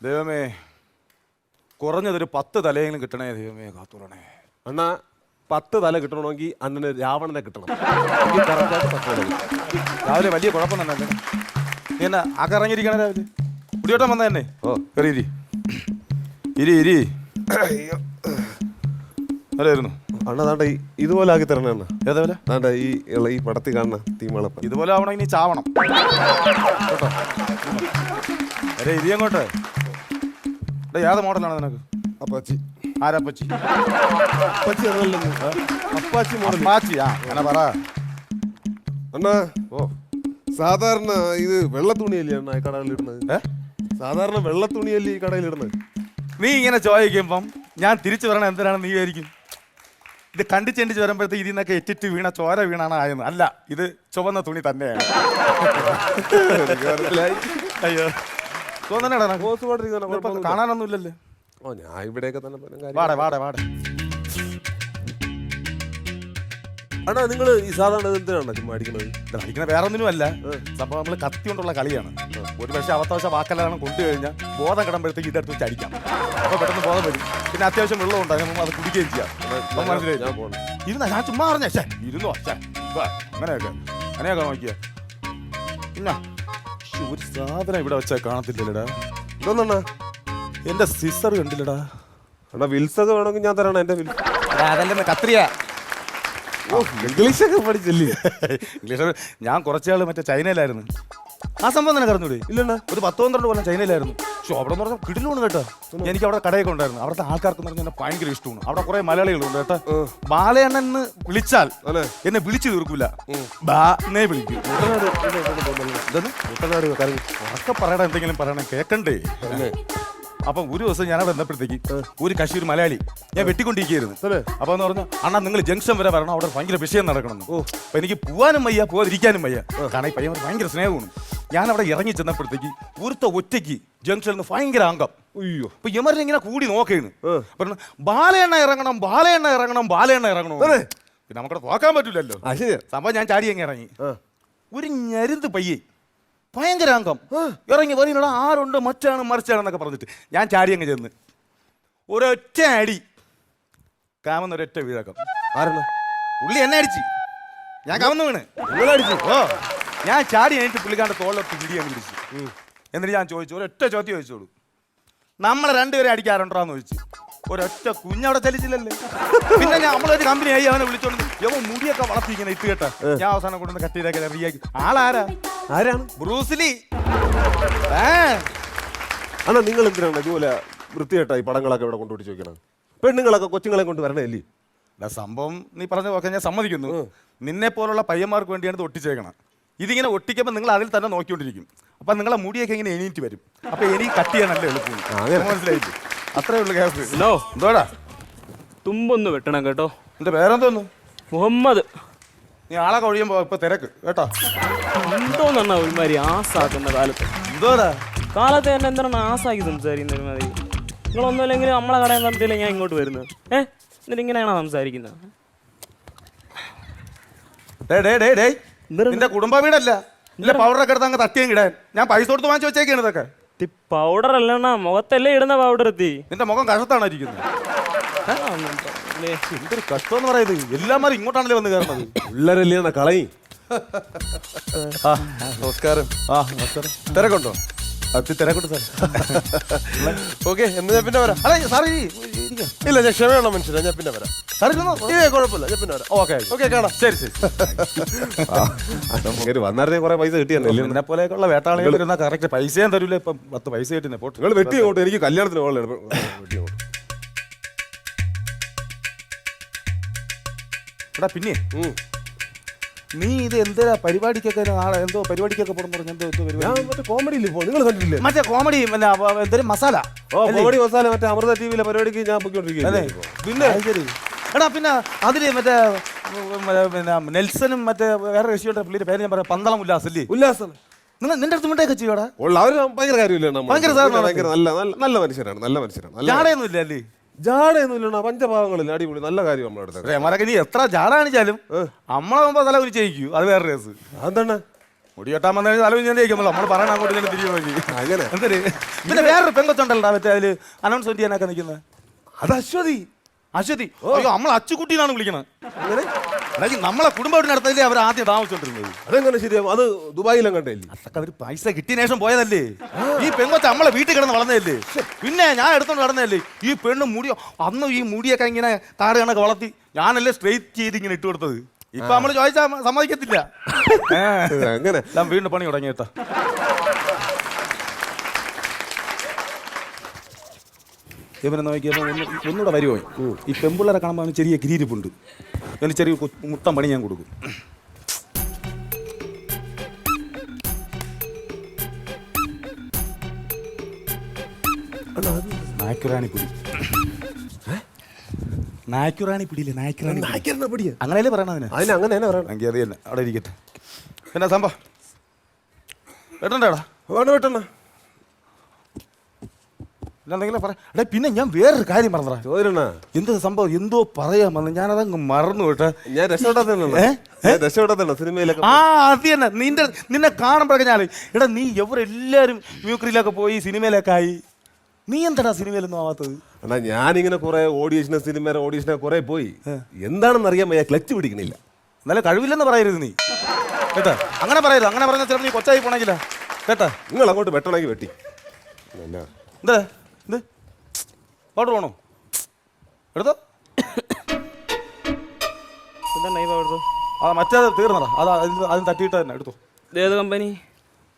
ദൈവമേ, കുറഞ്ഞതൊരു 10 തലയെങ്കിലും കിട്ടണേ ദൈവമേ, കാത്തുറണേ. അണ്ണാ 10 തല കിട്ടണമെങ്കിൽ അണ്ണന് രാവണനെ കിട്ടണം. രാവിലെ വലിയ കുഴപ്പം തന്നെ. നീ എന്നാ ആക്കെ ഇറങ്ങിയിരിക്കണേ രാവിലെ? കുടിയോട്ടം വന്ന തന്നെ. ഓ കയറി ഇരി ഇരി ഇരി. അല്ലായിരുന്നു അണ്ണ താണ്ട ഇതുപോലെ ആക്കി തരണേ അണ്ണ. ഏതേപോലെ? താണ്ട ഈ പടത്തിൽ കാണുന്ന തീമളപ്പം ഇതുപോലെ ആവണം, ഇനി ചാവണം കേട്ടോ. അരെ ഇരി അങ്ങോട്ട്. ഏത് മോഡലാണ് നിനക്ക്? അപ്പാച്ചി. ആരപ്പച്ചി? Apache Apache model. അപ്പാച്ചി ആ അങ്ങനെ പറ. അണ്ണാ ഓ സാധാരണ ഇത് വെള്ള തുണിയല്ലേ അണ്ണ ഈ കടയിൽ ഇടുന്നത്? സാധാരണ വെള്ള തുണിയല്ലേ ഈ കടയിൽ ഇടുന്നത്? നീ ഇങ്ങനെ ചോദിക്കുമ്പം ഞാൻ തിരിച്ചു പറയണ എന്തിനാണ് നീ ആയിരിക്കും? ഇത് കണ്ടിച്ചെണ്ടിച്ച് വരുമ്പോഴത്തേക്ക് ഇതിൽ നിന്നൊക്കെ എറ്റിട്ട് വീണ ചോര വീണാണ് ആയെന്ന്. അല്ല, ഇത് ചുവന്ന തുണി തന്നെയാണ്. അയ്യോ തോന്നണേടാ, കാണാനൊന്നും ഇല്ലല്ലേ? ഓ ഞാൻ ഇവിടെയൊക്കെ തന്നെ വാടേ വാടേ വാടേ. അണ്ണാ നിങ്ങൾ ഈ സാധാരണ എന്തിനാണ് ചുമ്മാ അടിക്കുന്നത്? അടിക്കണ വേറെ ഒന്നിനും അല്ല, സംഭവം നമ്മൾ കത്തി കൊണ്ടുള്ള കളിയാണ്. ഒരു പക്ഷേ അബദ്ധവശ വാക്കെല്ലാം കൊണ്ടു കഴിഞ്ഞാൽ ബോധം കിടമ്പോഴത്തേക്ക് ഇതെടുത്ത് വെച്ച് അടിക്കാം. അപ്പോൾ പെട്ടെന്ന് ബോധം വരും. പിന്നെ അത്യാവശ്യം വെള്ളം ഉണ്ടാകും, അത് കുടിക്കുകയും ചെയ്യാം. ഇരുന്ന ഞാൻ ചുമ്മാ പറഞ്ഞേ ഇരുന്നോ അങ്ങനെയൊക്കെ നോക്കിയ. പിന്നെ ഒരു സാധനം ഇവിടെ വെച്ചാൽ കാണത്തില്ലടാ. ഇതൊന്നാ എന്റെ സിസർ കണ്ടില്ലടാ. അണ്ണാ വിൽസൊക്കെ വേണമെങ്കിൽ ഞാൻ തരണം. എന്റെ വിൽസ് അതല്ലെന്ന് കത്രിയ. ഇംഗ്ലീഷൊക്കെ പഠിച്ചില്ലേ? ഇംഗ്ലീഷ് ഞാൻ കുറച്ചാൾ മറ്റേ ചൈനയിലായിരുന്നു. ആ സംഭവം തന്നെ കടന്നൂടെ? ഇല്ലണ്ണ, ഒരു 10-12 കൊല്ലം ചൈനയിലായിരുന്നു. പക്ഷെ അവിടെ എന്ന് പറഞ്ഞാൽ കിടിലാണ് കേട്ടോ. എനിക്ക് അവിടെ കടയൊക്കെ ഉണ്ടായിരുന്നു. അവിടുത്തെ ആൾക്കാർക്ക് പറഞ്ഞാൽ എന്നെ ഭയങ്കര ഇഷ്ടമാണ്. അവിടെ കുറെ മലയാളികളുണ്ട് കേട്ടോ. ബാലയണ്ണൻ എന്ന് വിളിച്ചാൽ എന്നെ വിളിച്ചു തീർക്കൂല, ബാന്നേ വിളിക്കൂ. ഉറക്കെ പറയണ എന്തെങ്കിലും പറയണേ, കേക്കണ്ടേ? അപ്പം ഒരു ദിവസം ഞാൻ അവിടെ വന്നപ്പോഴത്തേക്ക് ഒരു കശ്മീർ മലയാളി ഞാൻ വെട്ടിക്കൊണ്ടിരിക്കുകയായിരുന്നു. അപ്പൊ എന്ന് പറഞ്ഞു, അണ്ണാ നിങ്ങൾ ജംഗ്ഷൻ വരെ വരണം, അവിടെ ഭയങ്കര വിഷയം നടക്കണം. അപ്പൊ എനിക്ക് പോകാനും വയ്യ, പോകാതിരിക്കാനും വയ്യ. കാരണം ഈ പയ്യൻ ഭയങ്കര സ്നേഹമാണ്. ഞാൻ അവിടെ ഇറങ്ങി ചെന്നപ്പോഴത്തേക്ക് ഒരുത്ത ഒറ്റയ്ക്ക് ജംഗ്ഷനിൽ നിന്ന് ഭയങ്കര അംഗം. അയ്യോ, അപ്പൊ യമരനെ ഇങ്ങനെ കൂടി നോക്കേണ്. പറഞ്ഞു ബാലയെണ്ണ ഇറങ്ങണം, ബാലയെണ്ണ ഇറങ്ങണം, ബാലയെണ്ണ ഇറങ്ങണം. പിന്നെ നമുക്കവിടെ നോക്കാൻ പറ്റൂലല്ലോ. സംഭവം ഞാൻ ചാടി അങ്ങ് ഇറങ്ങി. ഒരു ഞരുന്ത് പയ്യെ ഭയങ്കര അംഗം ഇറങ്ങി പറയുന്നടാ, ആരുണ്ട് മറ്റാണ് മറിച്ചാണെന്നൊക്കെ പറഞ്ഞിട്ട് ഞാൻ ചാടി അങ്ങ് ചെന്ന് ഒരൊറ്റ അടി കാമെന്ന് ഒരൊറ്റ വീഴക്കം. ആരാണ്? പുള്ളി എന്നെ അടിച്ച്, ഞാൻ കവന്ന് വീണ്. അടിച്ചു. ഓ ഞാൻ ചാടി കഴിഞ്ഞിട്ട് പുള്ളിക്കാണ്ട് തോളൊക്കെ പിടി അങ്ങ് പിടിച്ചു. എന്നിട്ട് ഞാൻ ചോദിച്ചു, ഒരൊറ്റ ചോദ്യം ചോദിച്ചോളൂ, നമ്മളെ രണ്ടുപേരെ അടിക്കാറുണ്ടോന്ന് ചോദിച്ചു. ഒരൊറ്റ കുഞ്ഞവിടെ ചലിച്ചില്ലല്ലേ. പിന്നെ നമ്മളൊരു കമ്പനിയായി അവനെ വിളിച്ചോണ്ട് യവ മുടിയൊക്കെ വളർത്തിങ്ങനെ ഇട്ട് കേട്ട. ഞാൻ അവസാനം കൊണ്ടുവന്ന് കട്ടിയിലൊക്കെ റെഡിയാക്കി. ആരാണ്? ബ്രൂസ്ലി. അണ്ണാ നിങ്ങൾ എന്തിനാണ് ഇതുപോലെ വൃത്തികെട്ടായി പടങ്ങളൊക്കെ ഇവിടെ കൊണ്ടുപിടിച്ച് വെക്കണം? പെണ്ണുങ്ങളൊക്കെ കൊച്ചുങ്ങളെ കൊണ്ട് വരണല്ലേ? സംഭവം നീ പറഞ്ഞ നോക്കാൻ ഞാൻ സമ്മതിക്കുന്നു. നിന്നെ പോലുള്ള പയ്യന്മാർക്ക് വേണ്ടിയാണ് ഇത് ഒട്ടിച്ചേക്കണം. ഇതിങ്ങനെ ഒട്ടിക്കുമ്പോൾ നിങ്ങൾ അതിൽ തന്നെ നോക്കിക്കൊണ്ടിരിക്കും. അപ്പം നിങ്ങളെ മുടിയൊക്കെ ഇങ്ങനെ എണീറ്റ് വരും. അപ്പം എനിക്ക് കട്ട് ചെയ്യാൻ നല്ല എളുപ്പം. മനസ്സിലായിട്ട് അത്രേ ഉള്ളു കേസ്. എന്തോടാ തുമ്പൊന്ന് വെട്ടണം കേട്ടോ. എന്റെ പേരെന്തോന്നു? മുഹമ്മദ്. നീ ആളെ കഴിയുമ്പോ ഇപ്പൊ തിരക്ക് കേട്ടോ. എന്തോന്നാ ഒരുമാതിരി ആസാക്കുന്ന കാലത്ത്? എന്തോടാ കാലത്ത് തന്നെ എന്താണ് ആസാക്കി സംസാരിക്കുന്ന ഒരുമാതിരി? നിങ്ങളൊന്നുമില്ലെങ്കിൽ നമ്മളെ കടയിൽ നടത്തിയില്ല ഞാൻ ഇങ്ങോട്ട് വരുന്നത്. എന്നിട്ട് ഇങ്ങനെയാണോ സംസാരിക്കുന്നത്? നിന്റെ കുടുംബ വീടല്ല. ഇല്ല പൗഡറൊക്കെ എടുത്ത് അങ്ങ് തട്ടിയും ഇടാൻ ഞാൻ പൈസ കൊടുത്ത് വാങ്ങിച്ചു വെച്ചേക്കാണ് ഇതൊക്കെ. പൗഡർ അല്ലണ്ണ, മുഖത്തല്ലേ ഇടുന്ന പൗഡർ എത്തി. നിന്റെ മുഖം കഷത്താണ് ഇരിക്കുന്നത്. എന്തൊരു കഷ്ടം എന്ന് പറയുന്നത്. എല്ലാമാരും ഇങ്ങോട്ടാണല്ലേ വന്ന് കയറുന്നത്. പിള്ളേരല്ലേ കളയി. നമസ്കാരം. നമസ്കാരം. തിരക്കുണ്ടോ? തിരക്കുണ്ട് സാർ. ഓക്കെ, എന്നാ ഞാൻ പിന്നെ വരാം. അല്ല സാർ ഇല്ല, ഞാൻ ക്ഷമയുള്ള മനുഷ്യനാ, ഞാൻ പിന്നെ വരാം. സാർ കുഴപ്പമില്ല, ഞാൻ പിന്നെ വരാം. ഓക്കെ കാണാം. ശരി ശരി. വന്നായിരുന്നേ കുറെ പൈസ കിട്ടിയല്ലേ? എന്നെ പോലെയൊക്കെയുള്ള വേട്ടാളികൾ വരുന്ന കറക്റ്റ് പൈസ ഞാൻ തരൂല. ഇപ്പം 10 പൈസ കിട്ടുന്നേ. പോട്ട് നിങ്ങൾ വെട്ടി അങ്ങോട്ട്, എനിക്ക് കല്യാണത്തിന് പോകണം. എടാ പിന്നെ നീ ഇത് എന്തിനാ പരിപാടിക്കൊക്കെ നാളെ എന്തോ പരിപാടിക്കൊക്കെ പോകണം പറഞ്ഞു? മറ്റേ കോമഡിയിൽ പോ. നിങ്ങൾ കണ്ടിട്ടില്ലേ മറ്റേ കോമഡി എന്തൊരു മസാല? കോമഡി മസാല മറ്റേ അമൃത ടിവിയിലെ പരിപാടിക്ക് ഞാൻ പോയിക്കൊണ്ടിരിക്കുകയാണ്. പിന്നെ ശരി. എടാ പിന്നെ അതില് മറ്റേ പിന്നെ നെൽസനും മറ്റേ വേറെ രക്ഷിയുടെ പുള്ളിയുടെ പേര് ഞാൻ പറയാം, പന്തളം ഉല്ലാസല്ലേ? ഉല്ലാസം. നിന്റെ അടുത്ത് മിണ്ടൊക്കെ ചെയ്യോടാ? അവര് ഭയങ്കര കാര്യമില്ല. ഭയങ്കര നല്ല മനുഷ്യരാണ്. നല്ല മനുഷ്യരാണ്. ജാടയൊന്നും ഇല്ല അല്ലേ? ജാടയൊന്നുമില്ല. പഞ്ചഭാവങ്ങളിൽ അടിപൊളി നല്ല കാര്യം നമ്മുടെ അടുത്ത്. മരക്കെ നീ എത്ര ജാട കാണിച്ചാലും നമ്മളെ മുമ്പ് തല കുരിച്ചേക്കൂ, അത് വേറെ രസം. അതെന്താണ്? മുടി കെട്ടാൻ വന്നു കഴിഞ്ഞാൽ ആലോചിക്കുന്നില്ല നമ്മൾ പറയണ അങ്ങോട്ട് തന്നെ തിരികെ പോയി അങ്ങനെ എന്തൊരു പിന്നെ വേറൊരു പെങ്കൊച്ചുണ്ടല്ലോ മറ്റേ അതിൽ അനൗൺസ്മെന്റ് ചെയ്യാനൊക്കെ നിൽക്കുന്നത് അത് അശ്വതി. അശ്വതി അയ്യോ നമ്മൾ അച്ചുകുട്ടിന്നാണ് വിളിക്കണത്. അതായത് നമ്മളെ കുടുംബത്തിനടുത്തല്ലേ അവർ ആദ്യം താമസിച്ചോണ്ടിരുന്നത്. അതെങ്ങനെ ശരിയാവും? അത് ദുബായിലും കണ്ടല്ലേ? അതൊക്കെ അവർ പൈസ കിട്ടിയ ശേഷം പോയതല്ലേ. ഈ പെങ്കൊച്ച നമ്മളെ വീട്ടിൽ കിടന്ന് വളർന്നതല്ലേ. പിന്നെ ഞാൻ എടുത്തോണ്ട് നടന്നതല്ലേ. ഈ പെണ്ണ് മുടി അന്ന് ഈ മുടിയൊക്കെ ഇങ്ങനെ താട് കണക്ക് വളർത്തി ഞാനല്ലേ സ്ട്രെയിറ്റ് ചെയ്ത് ഇങ്ങനെ ഇട്ട് കൊടുത്തത്. ഇപ്പൊ നമ്മള് ചോദിച്ചാ സമ്മതിക്കത്തില്ല. അങ്ങനെ ഞാൻ വീണ്ടും പണി തുടങ്ങി കേട്ടോ. ഇവനെ നോക്കിയപ്പോൾ ഒന്നുകൂടെ വരുമോ ഈ പെമ്പിള്ളേരെ കാണുമ്പോൾ അവന് ചെറിയ ഗിരിയിരിപ്പുണ്ട്. അവന് ചെറിയ മുട്ടം പണി ഞാൻ കൊടുക്കും. നായ്ക്കുറാണിപ്പൊടി. നായ്ക്കുറാണിപ്പൊടിയില്ലേ? നായ്ക്കുറാണി അങ്ങനെയല്ലേ പറയണ അതിന്. അങ്ങനെ തന്നെ പറയണം. എങ്കിൽ അത് തന്നെ അവിടെ ഇരിക്കട്ടെ. എന്നാ സംഭവം വെട്ടണ്ടേടാ? വെട്ടണ എന്തെങ്കിലും പറ. എടാ പിന്നെ ഞാൻ വേറൊരു കാര്യം പറഞ്ഞടാ. ചോദിരണ എന്ത് സംഭവം എന്തോ പറയാൻ വന്നു ഞാനതങ്ങ് മറന്നു കേട്ടെ. ഞാൻ രക്ഷപ്പെടാത്തല്ലോ സിനിമയിലൊക്കെ. ആ അത് തന്നെ നിന്നെ കാണുമ്പോഴൊക്കെ ഞാൻ എടാ നീ എവരെല്ലാരും മ്യൂക്രിയിലൊക്കെ പോയി സിനിമയിലൊക്കെ ആയി. നീ എന്താടാ സിനിമയിലൊന്നും ആവാത്തത്? എന്നാ ഞാനിങ്ങനെ കുറെ ഓഡീഷനെ കുറെ പോയി. എന്താണെന്ന് അറിയാൻ വയ്യ, ക്ലച്ച് പിടിക്കണില്ല. എന്നാലും കഴിവില്ലെന്ന് പറയരുത് നീ കേട്ടാ. അങ്ങനെ പറയരുത്. അങ്ങനെ പറഞ്ഞാൽ ചിലപ്പോൾ നീ കൊച്ചായി പോണെങ്കിലാ കേട്ടാ. നിങ്ങൾ അങ്ങോട്ട് വെട്ടണമെങ്കിൽ വെട്ടി. എന്താ എന്ത് പൗഡർ വേണോ? എടുത്തോ. മറ്റേത് തീർന്നടാ. അതിന് തട്ടിയിട്ട് തന്നെ എടുത്തോ. ഏത് കമ്പനി?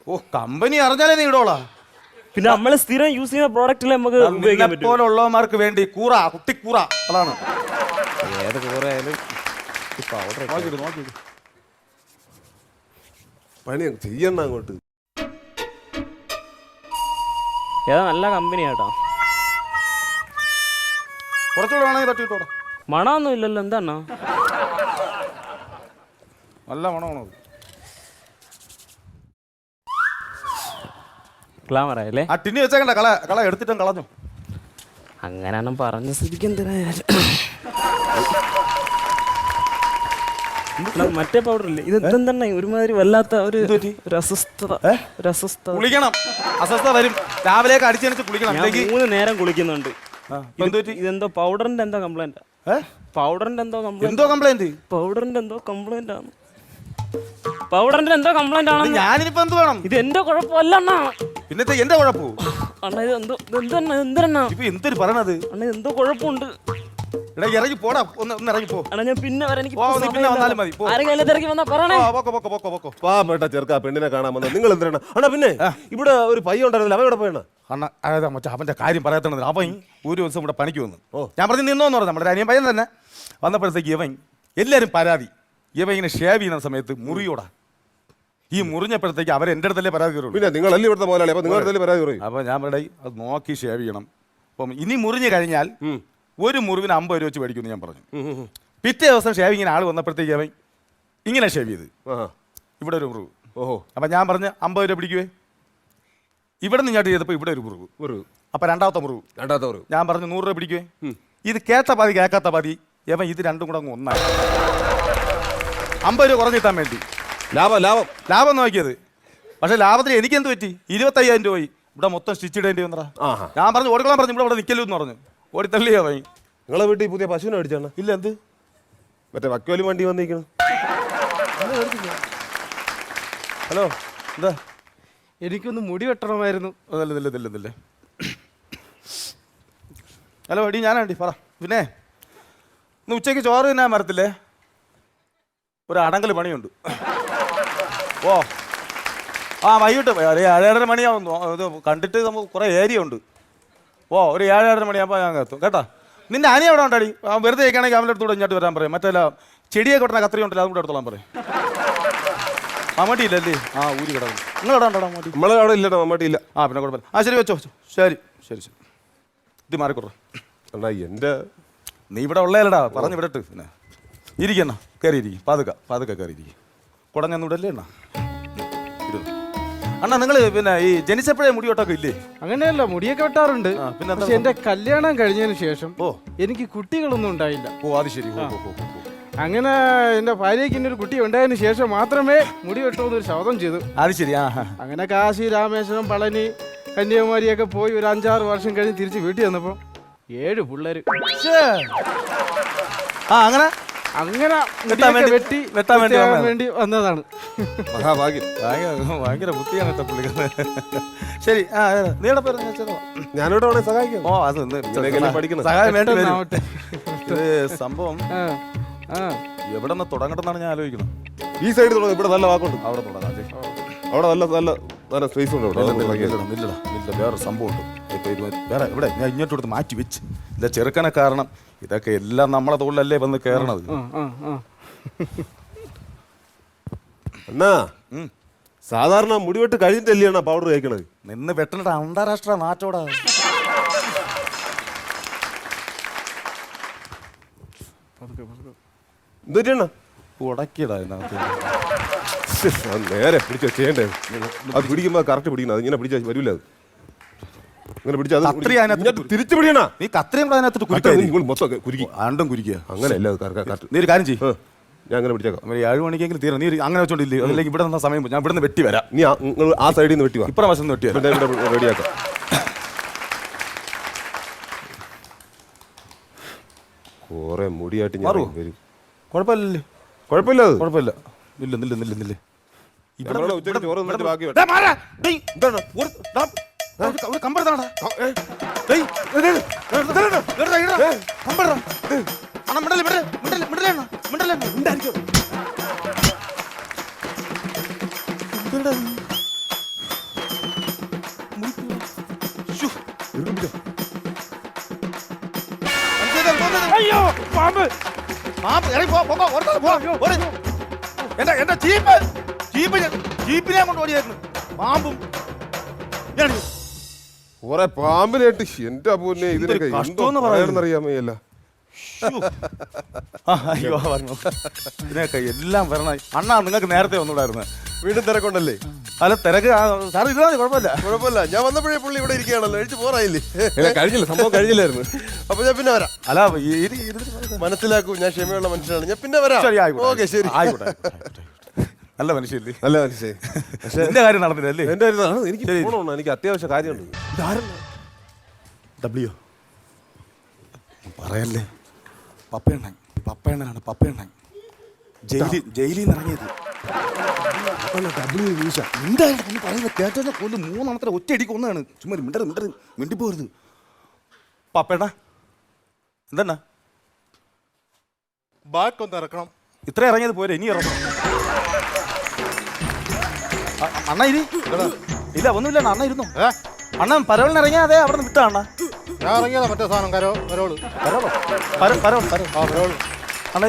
ഓ കമ്പനി അറിഞ്ഞാലേ നീ ഇടോളാ. പിന്നെ നമ്മള് സ്ഥിരം യൂസ് ചെയ്യുന്ന പ്രോഡക്റ്റിൽ നമുക്ക് ഉപയോഗിക്കാൻ പറ്റും. പോലുള്ളവന്മാർക്ക് വേണ്ടി കൂറ കുട്ടിക്കൂറ അതാണ്. ഏത് കൂറയായാലും പണി ചെയ്യണ്ട അങ്ങോട്ട്. ഏതാ നല്ല കമ്പനി കേട്ടോ. കുറച്ചുകൂടെ വേണമെങ്കിൽ തട്ടിയിട്ടോടാ. മണമൊന്നും ഇല്ലല്ലോ. എന്താണോ നല്ല മണമാണോ? ഗ്ലാമർ ആയല്ലേ? ആ ടിന്നി വെച്ചേക്കണ്ട. കള എടുത്തിട്ടും കളഞ്ഞു. അങ്ങനെ പറഞ്ഞ സ്ഥിതിക്ക് എന്തിനാ മറ്റേ പൗഡർ ഇല്ലേ ഇത്? എന്താണ് ഒരുമാതിരി വല്ലാത്ത ഒരു അസ്വസ്ഥത. കുളിക്കണം. അസ്വസ്ഥത വരും. രാവിലേക്ക് അടിച്ചെനിച്ച് കുളിക്കണം. 3 നേരം കുളിക്കുന്നുണ്ട്. ഇതെന്തോ പൗഡറിന്റെ എന്തോ കംപ്ലൈന്റ്. പൗഡറിന്റെ എന്തോ കംപ്ലൈന്റ് ആണ്. പൗഡറിന്റെ എന്തോ കംപ്ലൈന്റ് ആണ്. ഞാനിപ്പോ എന്ത് വേണം? ഇത് എന്റെ കുഴപ്പമല്ല അണ്ണാ. പിന്നത്തെ എന്റെ കുഴപ്പമോ? അണ്ണാ ഇത് എന്തെന്നാ ഇപ്പൊ എന്തൊരു പറയണത്? അണ്ണാ എന്തോ കുഴപ്പമുണ്ട്. എടാ ഇറങ്ങി പോടാ. ഒന്ന് ഇറങ്ങി പോ. അണ്ണാ ഞാൻ പിന്നെ വരാൻ പിന്നെ വന്നാലും മതി. ഇറങ്ങി വന്നാ പറയണേ. പാവപ്പെട്ട ചെറുക്കാ പെണ്ണിനെ കാണാൻ വന്നത്. നിങ്ങൾ എന്തിനാണ് അണ്ണാ? പിന്നെ ഇവിടെ ഒരു പയ്യ ഉണ്ടായിരുന്നില്ല, അവൻ ഇവിടെ പോയണ അണ്ണ അതാ മറ്റേ അവന്റെ കാര്യം പറയാത്തത്. അവൻ ഒരു ദിവസം ഇവിടെ പണിക്ക് വന്നു. ഞാൻ പറഞ്ഞു നിന്നോന്ന് പറഞ്ഞു. നമ്മുടെ അനിയൻ പയ്യൻ തന്നെ വന്നപ്പോഴത്തേക്ക് ഇവൻ എല്ലാവരും പരാതി. ഇവൻ ഇങ്ങനെ ഷേവ് ചെയ്യുന്ന സമയത്ത് മുറിയോടാ. ഈ മുറിഞ്ഞപ്പോഴത്തേക്ക് അവർ എൻ്റെ അടുത്തല്ലേ പരാതി തരുള്ളൂ. പിന്നെ നിങ്ങളല്ലേ ഇവിടുത്തെ മോലാളി, അപ്പൊ നിങ്ങളുടെ പരാതി പറയും. അപ്പൊ ഞാൻ പറയടേ അത് നോക്കി ഷേവ് ചെയ്യണം. അപ്പം ഇനി മുറിഞ്ഞു കഴിഞ്ഞാൽ ഒരു മുറിവിന് 50 രൂപ വെച്ച് മേടിക്കുമെന്ന് ഞാൻ പറഞ്ഞു. പിറ്റേ ദിവസം ഷേവിങ്ങിന് ആൾ വന്നപ്പോഴത്തേക്ക് അവൻ ഇങ്ങനെ ഷേവ് ചെയ്ത് ഇവിടെ ഒരു മുറിവ്. ഓഹോ. അപ്പം ഞാൻ പറഞ്ഞ് 50 രൂപ പിടിക്കുവേ. ഇവിടെ നിന്ന് ഇങ്ങോട്ട് ചെയ്തപ്പോൾ ഇവിടെ ഒരു മുറിവ്. അപ്പം രണ്ടാമത്തെ മുറിവ് ഞാൻ പറഞ്ഞു 100 രൂപ പിടിക്കുവേ. ഇത് കേട്ട പാതി കേൾക്കാത്ത പാതി ഇവൻ ഇത് രണ്ടും കൂടെ അങ്ങ് ഒന്നായി 50 രൂപ കുറഞ്ഞിട്ടാൻ വേണ്ടി ലാഭം നോക്കിയത്. പക്ഷെ ലാഭത്തിന് എനിക്ക് എന്ത് പറ്റി? 25,000 രൂപ ഇവിടെ മൊത്തം സ്റ്റിച്ച് ഇടേണ്ടി വന്നടാ. ഞാൻ പറഞ്ഞു ഓടിക്കോളാൻ പറഞ്ഞു. ഇവിടെ നിൽക്കല്ലോ എന്ന് പറഞ്ഞു. ഓടി തള്ളിയാ പോയി. നിങ്ങളെ വീട്ടിൽ പുതിയ പശുവിനെ അടിച്ചാണ്? ഇല്ല. എന്ത് മറ്റേ വക്കോലി വണ്ടി വന്നിരിക്കണം. ഹലോ എന്താ? എനിക്കൊന്ന് മുടി വെട്ടണമായിരുന്നു. അതല്ലേ. ഹലോ എടി ഞാനാണ്ടി പറ. പിന്നെ ഇന്ന് ഉച്ചയ്ക്ക് ചോറ് തിന്നാൻ മരത്തില്ലേ? ഒരു അടങ്കൽ പണിയുണ്ട്. ഓ വൈകിട്ട് ഒരു 7:30 മണിയാവും. ഇത് കണ്ടിട്ട് നമുക്ക് കുറേ ഏരിയ ഉണ്ട്. ഒരു 7:30 മണിയാകുമ്പോൾ ഞാൻ എത്തും കേട്ടോ. നിന്റെ അനി എവിടെ ഉണ്ടാടി? വെറുതെ കഴിക്കുകയാണെങ്കിൽ അവൻ്റെ അടുത്തൂടെ ഇങ്ങോട്ട് വരാൻ പറയും. മറ്റേ ചെടിയൊക്കെ കൊട്ടുന്ന കത്രി ഉണ്ടല്ലോ, അതും കൂടെ എടുത്തോളാൻ പറയും. മമ്മട്ടി ഇല്ലല്ലേ? ഊരി കിടക്കും. നിങ്ങളവിടെ ഉണ്ടോ മമ്മട്ടി? നമ്മളെ അവിടെ ഇല്ലട്ടോ മമ്മട്ടി ഇല്ല. പിന്നെ കുഴപ്പമില്ല. ശരി വെച്ചോ. ശരി. ഇത് മാറിക്കൊറ. അണ്ണാ എൻ്റെ നീ ഇവിടെ ഉള്ളതല്ലടാ, പറഞ്ഞു വിടട്ട്. പിന്നെ ഇരിക്കണ്ണ, കയറിയിരിക്കും. പാതുക്കെ കയറിയിരിക്കും. കുടഞ്ഞൊന്നും ഇടല്ലേ അണ്ണാ? അണ്ണാ നിങ്ങൾ പിന്നെ ഈ ജനിച്ചപ്പോഴേ മുടി വെട്ടൊക്കെ ഇല്ലേ? അങ്ങനെയല്ല, മുടിയൊക്കെ വെട്ടാറുണ്ട്. പിന്നെ പക്ഷെ എന്റെ കല്യാണം കഴിഞ്ഞതിന് ശേഷം എനിക്ക് കുട്ടികളൊന്നും ഉണ്ടായില്ല. അത് ശരി. അങ്ങനെ എന്റെ ഭാര്യയ്ക്ക് ഇന്നൊരു കുട്ടി ഉണ്ടായതിനു ശേഷം മാത്രമേ മുടി വെട്ടുമെന്നൊരു ശബ്ദം ചെയ്തു. അത് ശരി. അങ്ങനെ കാശി, രാമേശ്വരം, പളനി, കന്യാകുമാരിയൊക്കെ പോയി ഒരു 5-6 വർഷം കഴിഞ്ഞ് തിരിച്ച് വീട്ടിൽ വന്നപ്പോ 7 പിള്ളേര്. അങ്ങനെ അങ്ങനെ വെട്ടി വെട്ടാൻ വേണ്ടി വന്നതാണ്. മഹാഭാഗ്യം. ഭയങ്കര ബുദ്ധിയാണ് കേട്ടോ പുള്ളിക്കാരൻ. ശരി, നീടെ പേര് ഞാനിവിടെ വേണേ സഹായിക്കാം. ഓ അത് പഠിക്കണം. സഹായം വേണ്ടി വരും. ആവട്ടെ. ഇത് സംഭവം എവിടെ നിന്ന് തുടങ്ങട്ടെന്നാണ് ഞാൻ ആലോചിക്കുന്നത്. ഈ സൈഡിൽ തുടങ്ങും. ഇവിടെ നല്ല വാക്കുണ്ട്. അവിടെ തുടങ്ങാം. അവിടെ നല്ല നല്ല നല്ല സ്പേസ് ഉണ്ട്. ഇല്ല വേറെ സംഭവം ഉണ്ട്. വേറെ ഇവിടെ ഞാൻ ഇങ്ങോട്ട് കൊടുത്ത് മാറ്റി വെച്ച് ഇല്ല ചെറുക്കനെ കാരണം ഇതൊക്കെ എല്ലാം നമ്മളെ തൊഴിലല്ലേ വന്ന് കയറണത്. എന്നാ സാധാരണ മുടിവെട്ട് കഴിഞ്ഞിട്ടല്ലേ പൗഡർ കഴിക്കണത്? നിന്ന് വെട്ടണ അന്താരാഷ്ട്ര നാറ്റോടാ. എന്തൊക്കെയാണ് ഉടക്കിയടാ നേരെ പിടിച്ചോ ചെയ്യണ്ടേ? അത് പിടിക്കുമ്പോ കറക്റ്റ് പിടിക്കണം. അത് ഇങ്ങനെ പിടിച്ചാൽ വരൂല. അത് ഇങ്ങനെ പിടിച്ചാൽ തിരിച്ചു പിടിക്കണ. നീ കത്രയും കൂടെ അതിനകത്ത് മൊത്തം കുരുക്കി ആണ്ടും കുരിക്കുക. അങ്ങനെയല്ല. നീ ഒരു കാര്യം ചെയ്യും. ഞാൻ അങ്ങനെ പിടിച്ചേക്കാം. 7 മണിക്കെങ്കിലും തീരണം. നീ അങ്ങനെ വെച്ചോണ്ടില്ലേ? അല്ലെങ്കിൽ ഇവിടെ നിന്ന സമയം ഞാൻ ഇവിടെ നിന്ന് വെട്ടി വരാം. നീ ആ സൈഡിൽ നിന്ന് വെട്ടി വാ. ഇപ്പുറം വശം വെട്ടി വരാം. റെഡിയാക്കാം. കൊറേ മുടിയായിട്ട് ഞാൻ വരും. കുഴപ്പമില്ലല്ലേ? കുഴപ്പമില്ല. അത് കുഴപ്പമില്ല. ഇല്ല ഉച്ചയ്ക്ക് ചോറ് ബാക്കി ഒരു കമ്പെടുത്താണോ? അയ്യോ പാമ്പ്! എന്റെ ജീപ്പിനെ കൊണ്ട് ഓടിയായിരുന്നു പാമ്പും. കൊറേ പാമ്പിനായിട്ട് എന്റെ പൊന്നെ ഇതിനൊക്കെ പറയാനറിയാമല്ല. അയ്യോ ഇതിനൊക്കെ എല്ലാം വരണം. അണ്ണാ നിങ്ങൾക്ക് നേരത്തെ ഒന്നുകൂടായിരുന്നു. വീണ്ടും തിരക്കുണ്ടല്ലേ? അല്ല തിരക്ക് സാർ ഇത് കുഴപ്പമില്ല. ഞാൻ വന്നപ്പോഴേ പുള്ളി ഇവിടെ ഇരിക്കുകയാണല്ലോ. കഴിച്ച് പോറായില്ലേ? കഴിഞ്ഞില്ല. സംഭവം കഴിഞ്ഞില്ലായിരുന്നു. അപ്പൊ ഞാൻ പിന്നെ വരാം. അല്ല മനസ്സിലാക്കൂ, ഞാൻ ക്ഷമയുള്ള മനുഷ്യനാണ്. ഞാൻ പിന്നെ വരാം. ഓക്കെ ശരി. ആയിക്കോട്ടെ. നല്ല മനുഷ്യല്ലേ? നല്ല മനുഷ്യൻ. പക്ഷെ എന്റെ കാര്യം നടന്നില്ലല്ലേ? എന്റെ കാര്യം എനിക്ക് പോകണം. എനിക്ക് അത്യാവശ്യ കാര്യമുണ്ട്. ഡബ്ല്യു പറയല്ലേ? പപ്പയണ്ണനാണ്. ജയിലിൽ നിന്ന് ഇറങ്ങിയത്. എന്തായാലും പറയുന്നത് കേട്ടോ. കൊല്ലും 3 ഒറ്റയടിക്ക് ഒന്നാണ്. ചുമ്മാ മിണ്ടിപ്പോരുത്. പപ്പേണ്ണ എന്താ ബാക്കൊന്ന് ഇറക്കണം. ഇത്ര ഇറങ്ങിയത് പോരെ? ഇനി ഇറങ്ങണം. അണ്ണ ഇല്ല ഒന്നുമില്ല. അണ്ണ ഇരുന്നു. അണ്ണൻ പരവളിന് ഇറങ്ങിയാ അതെ അവിടെ നിന്ന് വിട്ടാ അണ്ണ? ഞാൻ ഇറങ്ങിയതാ. മറ്റേ സാധനം കരോള്. അണ്ണ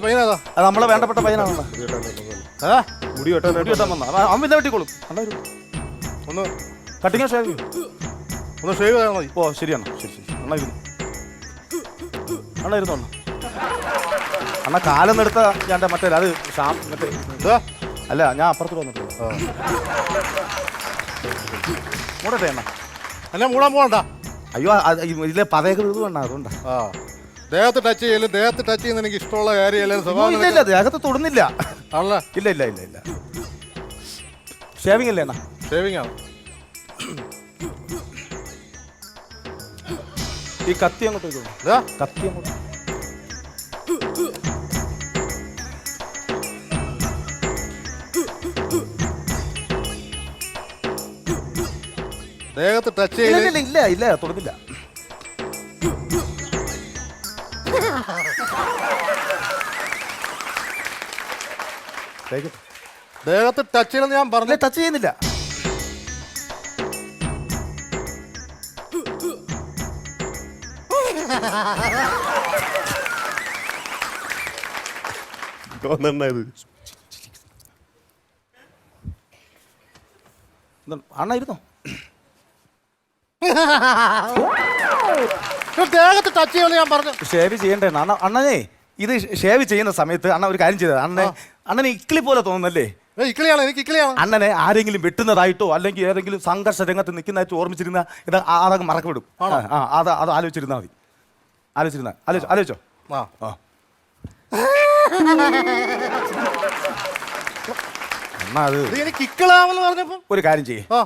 പയ്യനാ. അത് നമ്മളെ വേണ്ടപ്പെട്ട പയ്യനാണ്. മുടി വെട്ടാൻ വന്ന അവൻ പിന്നെ വെട്ടിക്കോളും. അണ്ണ ഒന്ന് കട്ടിങ്ങോ ഷേവ് ഒന്ന് ഷേവ് ചെയ്താൽ മതി. ഓ ശരിയാണ്. ശരി. അണ്ണ ഇരുന്നു. അണ്ണ കാലം എടുത്ത ഞാൻ മറ്റേ അത് മറ്റേ അല്ല ഞാൻ അപ്പുറത്ത് വന്നിട്ടില്ല. മൂടട്ടെ അണ്ണ? എന്നെ മൂടാൻ പോകണ്ട. അയ്യോ ഇതിലെ പതയൊക്കെ ഇത് വേണ്ട. അതുകൊണ്ടാ ദേഹത്ത് ടച്ച് ചെയ്യുന്ന എനിക്ക് ഇഷ്ടമുള്ള കാര്യമല്ലേ? ഇല്ല ദേഹത്ത് തൊടുന്നില്ല. ആണല്ലേ? ഇല്ല ഷേവിംഗ് അല്ലേ അണ്ണ? ഷേവിംഗ് ആണ്. ഈ കത്തി അങ്ങോട്ട് കത്തി അങ്ങോട്ട്. ദേഹത്ത് ടച്ച് ചെയ്യില്ല. ഇല്ല തൊടുന്നില്ല. ദേഹത്ത് ടച്ച് ചെയ്യണമെന്ന് ഞാൻ പറഞ്ഞു. ടച്ച് ചെയ്യുന്നില്ല. അണ്ണ ഇരുന്നോ? ദേഹത്ത് ടച്ച് ചെയ്യണമെന്ന് ഞാൻ പറഞ്ഞു. ഷേവ് ചെയ്യണ്ടേ അണ്ണനെ? ഇത് ഷേവ് ചെയ്യുന്ന സമയത്ത് അണ്ണ ഒരു കാര്യം ചെയ്തത്. അണ്ണനെ ഇക്കിളി പോലെ തോന്നുന്നല്ലേ? എനിക്ക് ഇക്കിളിയാണ്. അണ്ണനെ ആരെങ്കിലും വെട്ടുന്നതായിട്ടോ അല്ലെങ്കിൽ ഏതെങ്കിലും സംഘർഷ രംഗത്ത് നിൽക്കുന്നതായിട്ടോ ഓർമ്മിച്ചിരുന്ന ഇത് അതങ്ങ് മറക്കപ്പെടും. അത് ആലോചിച്ചിരുന്നാൽ മതി. ആലോചിച്ചോ? അണ്ണാ അത് ഇത് എനിക്ക് കിക്കളാമെന്ന് പറഞ്ഞപ്പോ ഒരു കാര്യം ചെയ്യേ ആ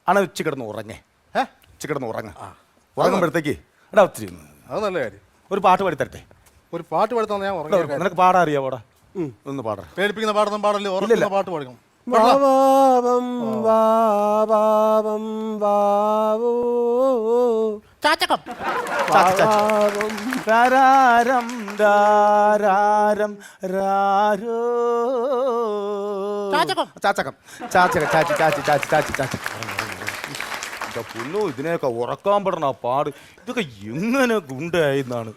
അണ ഉച്ച കിടന്ന് ഉറങ്ങേ ഏ? ഉച്ച കിടന്ന് ഉറങ്ങ ഉറങ്ങുമ്പോഴത്തേക്ക് എടാ ഒത്തിരി അത് നല്ല കാര്യം. ഒരു പാട്ട് പാടി തരട്ടെ ഒരു പാട്ട് പാടുത്താന്ന് ഞാൻ ഉറങ്ങി. നിനക്ക് പാടാ അറിയാവോടാ ഒന്ന് പാടാ പേടിപ്പിക്കുന്ന പാടൊന്നും പാടല്ലേ, ഉറങ്ങുന്ന പാട്ട് പാടിക്കണം. വാവാവം വാവാവം വാവോ ചാച്ചക്കം. രാരാരം രാരാരം രാരോ ചാച്ചകം. ചാച്ചകം ചാച്ചകം ചാച്ചി ചാച്ചി ചാച്ചി ചാച്ചി ചാച്ചി പുല്ലോ ഇതിനെയൊക്കെ ഉറക്കാൻ പെടണ പാട് ഇതൊക്കെ എങ്ങനെ ഗുണ്ടായെന്നാണ്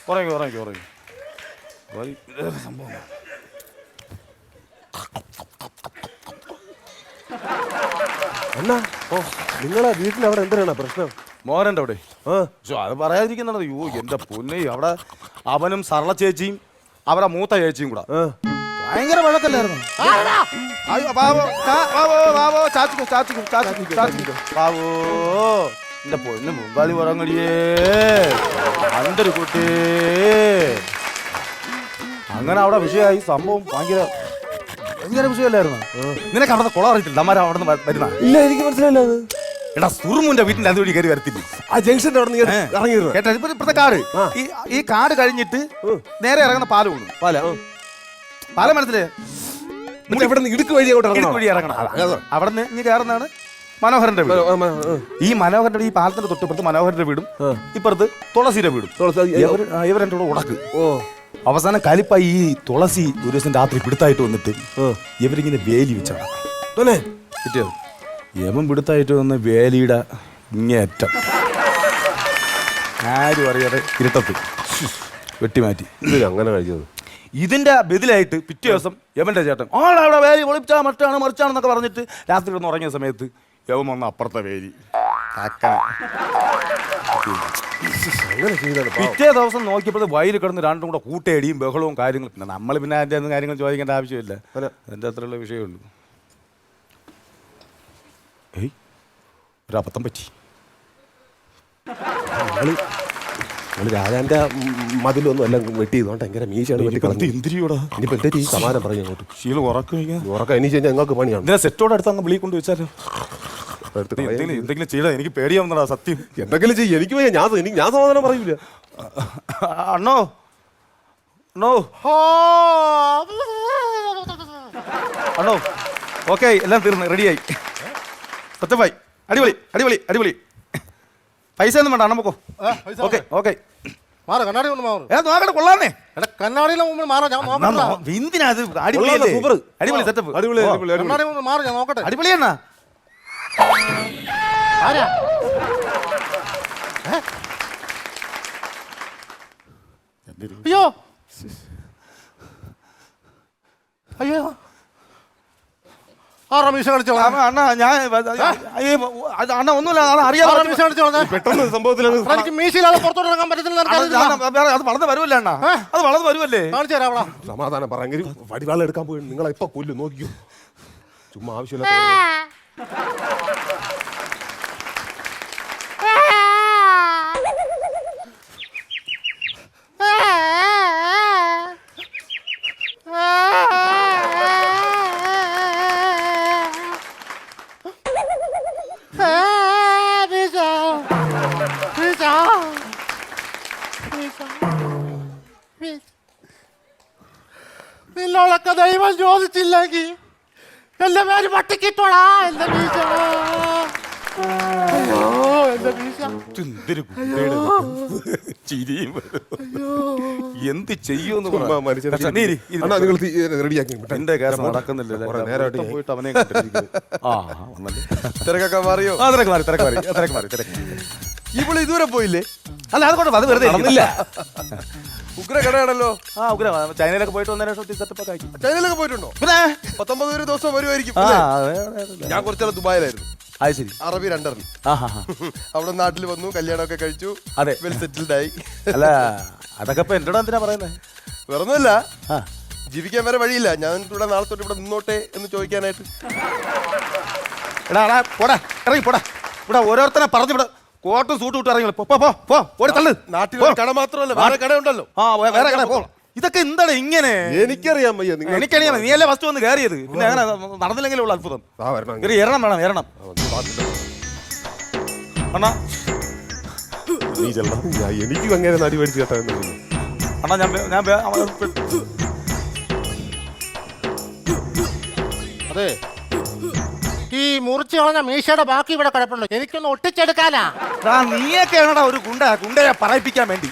ഉറങ്ങി ഉറങ്ങി ഉറങ്ങി സംഭവം അണ്ണാ ഓ നിങ്ങളെ വീട്ടിൽ അവിടെ എന്തിനാണ് പ്രശ്നം? മോഹനന്റെ അവിടെ ആ അത് പറയാതിരിക്കുന്നത് അയ്യോ എന്റെ പൊന്നെ അവിടെ അവനും സരള ചേച്ചിയും അവരുടെ മൂത്ത ചേച്ചിയും കൂടെ ഭയങ്കര വഴക്കല്ലായിരുന്നു അയ്യോ, ബാബോ, ബാബോ, ബാബോ, ചാച്ചിക്കോ, ചാച്ചിക്കോ, ചാച്ചിക്കോ, ചാച്ചിക്കോ. ബാബോ എന്റെ പൊന്ന് മുമ്പാലി ഉറങ്ങടിയേ അന്തൊരു കുട്ടി അങ്ങനെ അവിടെ വിഷയമായി സംഭവം ഭയങ്കര ഭയങ്കര വിഷയമല്ലായിരുന്നു നിനക്ക് അവിടെ കുളം അറിയത്തില്ല അമ്മാരെ അവിടെ നിന്ന് വരുന്ന ഇല്ല എനിക്ക് മനസ്സിലായില്ല അത്. എടാ സുറുമുന്റെ വീട്ടിൽ അതുവഴി കയറി വരത്തില്ല ആ ജംഗ്ഷന്റെ അവിടെ നിന്ന് ഇറങ്ങിയിരുന്നു. കേട്ടോ ഇപ്പഴത്തെ കാട് ഈ കാട് കഴിഞ്ഞിട്ട് നേരെ ഇറങ്ങുന്ന പാലം ഉണ്ട് പാലം മനസ്സിലേ ഇവിടെ നിന്ന് ഇടുക്ക് വഴി അങ്ങോട്ട് ഇറങ്ങണം. വഴി ഇറങ്ങണം അവിടെ നിന്ന് ഇനി കയറുന്നതാണ് മനോഹരന്റെ വീട് ഈ മനോഹരന്റെ ഈ പാലത്തിന്റെ തൊട്ടിപ്പുറത്ത് മനോഹരന്റെ വീടും ഇപ്പുറത്ത് തുളസിയുടെ വീടും ഇവരെന്റെ കൂടെ ഉടക്ക് അവസാനം കലിപ്പായി ഈ തുളസി ഒരു ദിവസം രാത്രി പിടുത്തായിട്ട് വന്നിട്ട് ഇവരിങ്ങനെ വേലി വെച്ചാണ് കിട്ടിയത് യമൻ പിടുത്തായിട്ട് വന്ന വേലിയുടെ ഇങ്ങേറ്റം ആരും അറിയാതെ ഇരുട്ടത്ത് വെട്ടിമാറ്റി അങ്ങനെ കഴിച്ചത്. ഇതിന്റെ ബദലായിട്ട് പിറ്റേ ദിവസം യമന്റെ ചേട്ടൻ അവിടെ വേലി ഒളിപ്പിച്ചാ മറ്റാണ് മറിച്ചാണെന്നൊക്കെ പറഞ്ഞിട്ട് രാത്രി കിടന്ന് ഉറങ്ങിയ സമയത്ത് യവൻ വന്ന അപ്പുറത്തെ വേലി പിറ്റേ ദിവസം നോക്കിയപ്പോൾ വയലിൽ കിടന്ന് രണ്ടും കൂടെ കൂട്ടയടിയും ബഹളവും കാര്യങ്ങളും പിന്നെ നമ്മൾ പിന്നെ അതിൻ്റെ ഒന്നും കാര്യങ്ങൾ ചോദിക്കേണ്ട ആവശ്യമില്ല അതിൻ്റെ അത്രയുള്ള വിഷയമുള്ളൂ ഏയ് ഒരബദ്ധം പറ്റി രാജാന്റെ മതിലൊന്നും എല്ലാം വെട്ടി ചെയ്തോണ്ട് ഭയങ്കര മീശയാണ് എന്തിരിയോടാ ഇനിയിപ്പോ എന്താ ഈ സമാധാനം പറഞ്ഞു അങ്ങോട്ട് ശീലം ഉറക്കം ഉറക്കം എണീച്ച് കഴിഞ്ഞാൽ ഞങ്ങൾക്ക് പണിയാണ്. ഇതിനെ സെറ്റോടെ അടുത്ത് അങ്ങ് വിളി കൊണ്ട് വെച്ചാലോ എന്തെങ്കിലും ചെയ്താ എനിക്ക് പേടിയാവുന്നടാ സത്യം എന്തെങ്കിലും ചെയ്യും. എനിക്ക് വയ്യ, ഞാൻ സമാധാനം പറയൂല. അണ്ണോ അണ്ണോ അണ്ണോ ഓക്കെ എല്ലാം തീർന്ന് റെഡിയായി സത്യമായി അടിപൊളി അടിപൊളി അടിപൊളി പൈസ ഒന്നും വേണ്ട അണ്ണ പോക്കോ ഓക്കെ ഓക്കെ മാറ കണ്ണാടി കൊണ്ട് മാറും. നോക്കട്ടെ കൊള്ളാന്നേ എടാ കണ്ണാടിയിലെ മുമ്പിൽ മാറാം, ഞാൻ നോക്കട്ടെ. എന്തിനാ അത് അടിപൊളി സൂപ്പർ അടിപൊളി സെറ്റപ്പ് അടിപൊളി അടിപൊളി അടിപൊളി. കണ്ണാടി മുമ്പിൽ മാറും, ഞാൻ നോക്കട്ടെ. അടിപൊളിയാണ ആരാ? അയ്യോ അയ്യോ ആ റമീഷ കളിച്ചോളാം. അണ്ണ ഞാൻ അണ്ണ ഒന്നുമില്ല അറിയാം റമീഷ കളിച്ചോളാം. പെട്ടെന്ന് സംഭവത്തിൽ എനിക്ക് മീശയില്ലാതെ പുറത്തോട്ട് ഇറങ്ങാൻ പറ്റത്തില്ല. അത് വളർന്ന് വരുമല്ലേ അണ്ണ അത് വളർന്ന് വരുമല്ലേ കാണിച്ചു തരാം അവിടെ. സമാധാനം പറയെങ്കിൽ വടിവാള എടുക്കാൻ പോയി നിങ്ങളെ ഇപ്പൊ കൊല്ലും നോക്കിയോ ചുമ്മാ ആവശ്യമില്ല. നിന്നോളൊക്കെ ദൈവം ചോദിച്ചില്ലെങ്കിൽ എന്റെ പേര് പട്ടിക്കിട്ടോളാ. എന്റെ വീശ എന്റെ വീശ എന്ത് ചെയ്യുമെന്ന് റെഡിയാക്കി എന്റെ കാര്യം നടക്കുന്നില്ല പോയിട്ട് അവനെ തിരക്കൊക്കെ മാറിയോ? തിരക്ക് മാറി തിരക്ക് മാറി തിരക്ക് മാറി തിരക്ക് ഇപ്പോൾ ഇതുവരെ പോയില്ലേ? അല്ല അതുകൊണ്ട് അത് വെറുതെ നടന്നില്ല. ഉഗ്ര കടയാണല്ലോ. ആ ഉഗ്ര ചൈനയിലൊക്കെ പോയിട്ട് വന്നതിന് ശേഷം സെറ്റപ്പ് ഒക്കെ ആക്കി. ചൈനയിലൊക്കെ പോയിട്ടുണ്ടോ? പിന്നെ 19 ദിവസം വരുമായിരിക്കും. ആ ഞാൻ കുറച്ചാൾ ദുബായിലായിരുന്നു. അത് ശരി. അറബി രണ്ടറിൽ അവിടെ നാട്ടിൽ വന്നു, കല്യാണമൊക്കെ കഴിച്ചു, അതെ വെൽ സെറ്റിൽഡ് ആയി. അല്ല അതൊക്കെ ഇപ്പൊ എന്നോട് എന്തിനാ പറയുന്നത്? വേറൊന്നുമില്ല, ആ ജീവിക്കാൻ വേറെ വഴിയില്ല. ഞാൻ ഇവിടെ നാളെ തൊട്ട് ഇവിടെ നിന്നോട്ടെ എന്ന് ചോദിക്കാനായിട്ട്. എടാ പോടാ ഇറങ്ങി പോടാ ഇവിടെ ഓരോരുത്തരെ പറഞ്ഞ് ഇവിടെ കോട്ടും സൂട്ടും ഇട്ട് ഇറങ്ങി പോ പോ പോ, പോ ഓടി തള്ളു നാട്ടിൽ ഒരു കട മാത്രമല്ല വേറെ കട ഉണ്ടല്ലോ. ആ വേറെ കട പോ. ഇതൊക്കെ എന്താണ് ഇങ്ങനെ? എനിക്കറിയാം വയ്യ, നിങ്ങൾ എനിക്കറിയാം, നീ അല്ലേ ഫസ്റ്റ് വന്ന് കയറിയത്, പിന്നെ അങ്ങനെ നടന്നില്ലെങ്കിലും ഉള്ള അത്ഭുതം. ആ വരണം. കയറി ഏറണം വേണം, ഏറണം അണ്ണാ. നീ ചെല്ലണം. എനിക്ക് അങ്ങനെ നടി മേടിച്ച് കേട്ടാ അണ്ണാ ഞാൻ അതെ, ഈ മുറിച്ച് കളഞ്ഞ മീശയുടെ ബാക്കി ഇവിടെ കിടപ്പുണ്ടോ? എനിക്കൊന്ന് ഒട്ടിച്ചെടുക്കാനാ. നീയൊക്കെയാണടാ ഒരു ഗുണ്ടയെ പറയിപ്പിക്കാൻ വേണ്ടി.